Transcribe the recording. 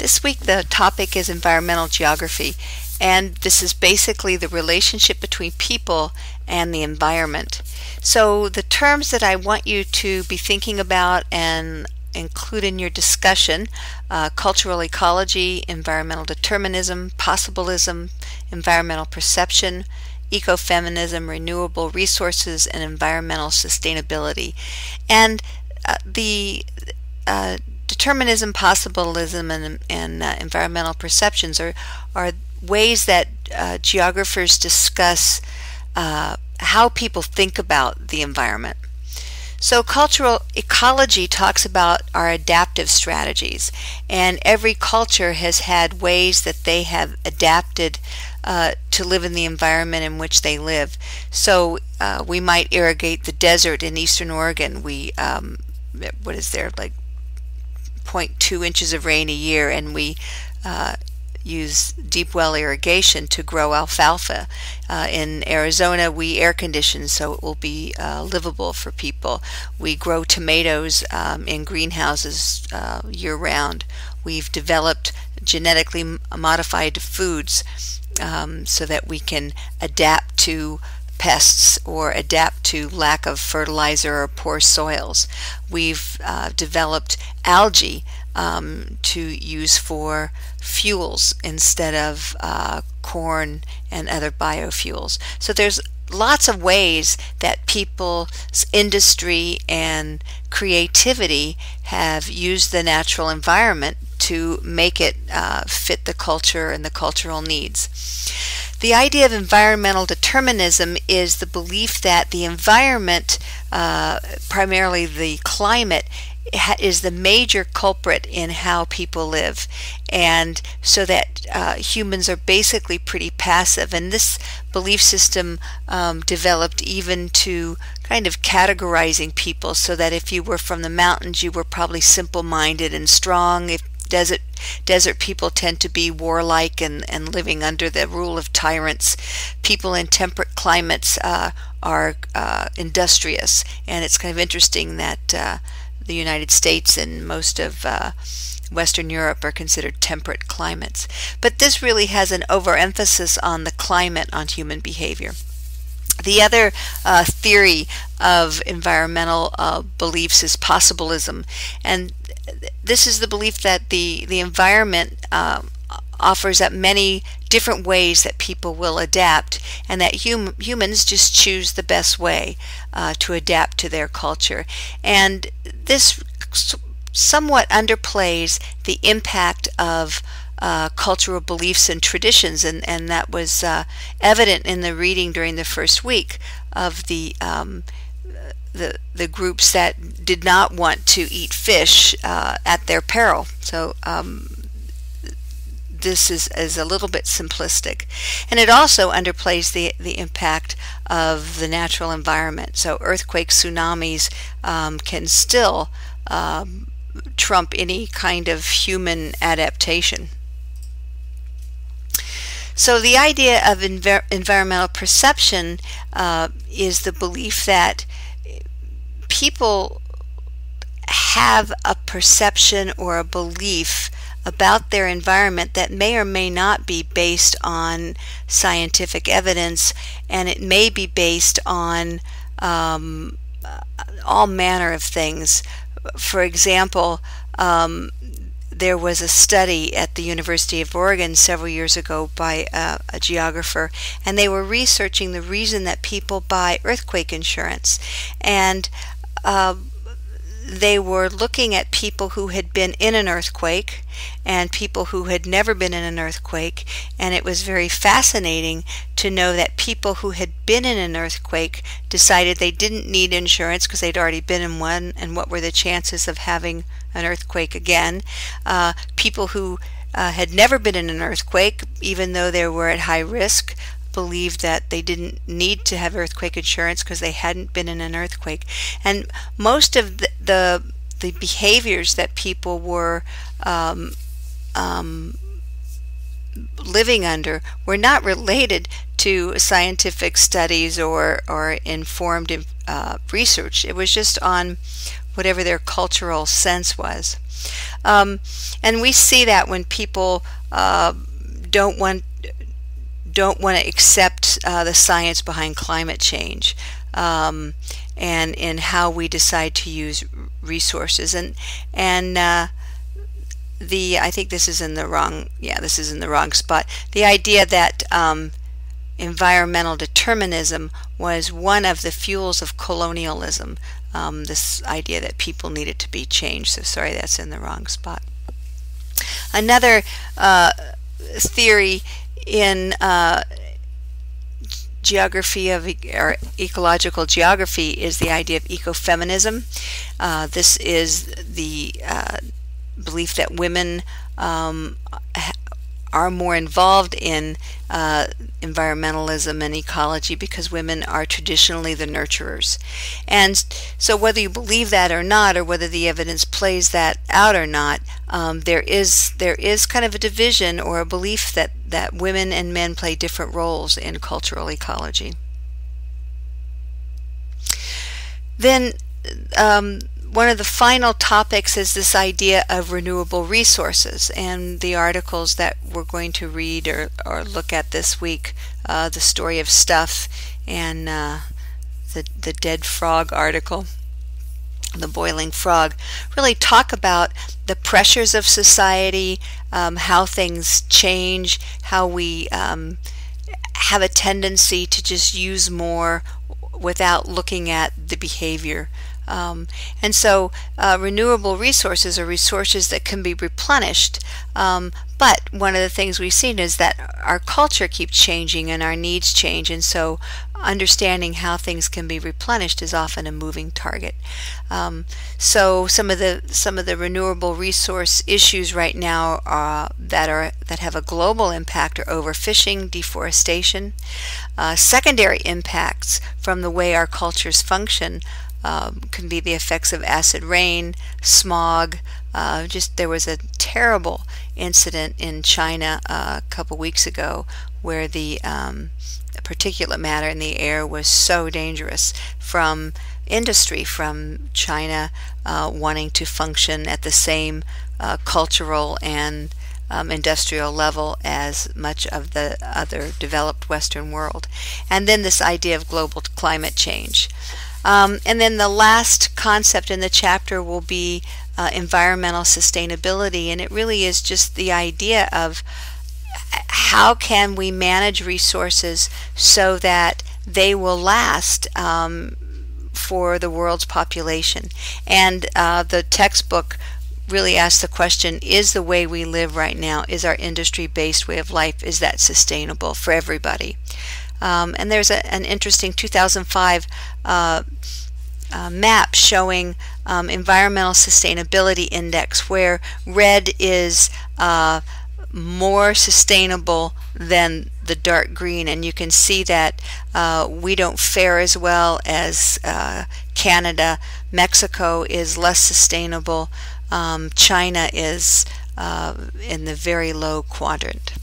This week the topic is environmental geography, and this is basically the relationship between people and the environment. So the terms that I want you to be thinking about and include in your discussion: cultural ecology, environmental determinism, possibilism, environmental perception, ecofeminism, renewable resources, and environmental sustainability. And the determinism, possibilism, and environmental perceptions are ways that geographers discuss how people think about the environment. So cultural ecology talks about our adaptive strategies, and every culture has had ways that they have adapted to live in the environment in which they live. So we might irrigate the desert in eastern Oregon. We what is there, like 0.2 inches of rain a year, and we use deep well irrigation to grow alfalfa. In Arizona, we air condition so it will be livable for people. We grow tomatoes in greenhouses year-round. We've developed genetically modified foods so that we can adapt to pests or adapt to lack of fertilizer or poor soils. We've developed algae to use for fuels instead of corn and other biofuels. So there's lots of ways that people's industry and creativity have used the natural environment to make it fit the culture and the cultural needs. The idea of environmental determinism is the belief that the environment, primarily the climate, is the major culprit in how people live, and so that humans are basically pretty passive. And this belief system developed even to kind of categorizing people, so that if you were from the mountains, you were probably simple-minded and strong. If desert people tend to be warlike and living under the rule of tyrants. People in temperate climates are industrious, and it's kind of interesting that the United States and most of Western Europe are considered temperate climates. But this really has an overemphasis on the climate, on human behavior. The other theory of environmental beliefs is possibilism, and this is the belief that the environment offers up many different ways that people will adapt, and that humans just choose the best way to adapt to their culture. And this somewhat underplays the impact of cultural beliefs and traditions, and that was evident in the reading during the first week of the groups that did not want to eat fish at their peril. So this is a little bit simplistic, and it also underplays the impact of the natural environment. So earthquakes, tsunamis can still trump any kind of human adaptation. So the idea of environmental perception is the belief that people have a perception or a belief about their environment that may or may not be based on scientific evidence, and it may be based on all manner of things. For example, there was a study at the University of Oregon several years ago by a geographer, and they were researching the reason that people buy earthquake insurance. And they were looking at people who had been in an earthquake and people who had never been in an earthquake, and it was very fascinating to know that people who had been in an earthquake decided they didn't need insurance because they'd already been in one, and what were the chances of having an earthquake again. People who had never been in an earthquake, even though they were at high risk, believed that they didn't need to have earthquake insurance because they hadn't been in an earthquake. And most of the behaviors that people were living under were not related to scientific studies or informed research. It was just on whatever their cultural sense was. And we see that when people don't want to accept the science behind climate change, and in how we decide to use resources. And I think this is in the wrong spot. The idea that environmental determinism was one of the fuels of colonialism. This idea that people needed to be changed. So sorry, that's in the wrong spot. Another theory in geography or ecological geography is the idea of ecofeminism. This is the belief that women are more involved in environmentalism and ecology because women are traditionally the nurturers. And so whether you believe that or not, or whether the evidence plays that out or not, there is kind of a division or a belief that women and men play different roles in cultural ecology. Then one of the final topics is this idea of renewable resources, and the articles that we're going to read or look at this week, The Story of Stuff and the Dead Frog article, The Boiling Frog, really talk about the pressures of society, how things change, how we have a tendency to just use more without looking at the behavior. And so renewable resources are resources that can be replenished, but one of the things we've seen is that our culture keeps changing and our needs change, and so understanding how things can be replenished is often a moving target. So some of the renewable resource issues right now that have a global impact are overfishing, deforestation, secondary impacts from the way our cultures function. Can be the effects of acid rain, smog. There was a terrible incident in China a couple weeks ago where the particulate matter in the air was so dangerous from industry, from China wanting to function at the same cultural and industrial level as much of the other developed Western world. And then this idea of global climate change. And then the last concept in the chapter will be environmental sustainability, and it really is just the idea of how can we manage resources so that they will last for the world's population. And the textbook really asks the question, is the way we live right now, is our industry-based way of life, is that sustainable for everybody? And there's an interesting 2005 map showing environmental sustainability index, where red is more sustainable than the dark green, and you can see that we don't fare as well as Canada. Mexico is less sustainable. China is in the very low quadrant.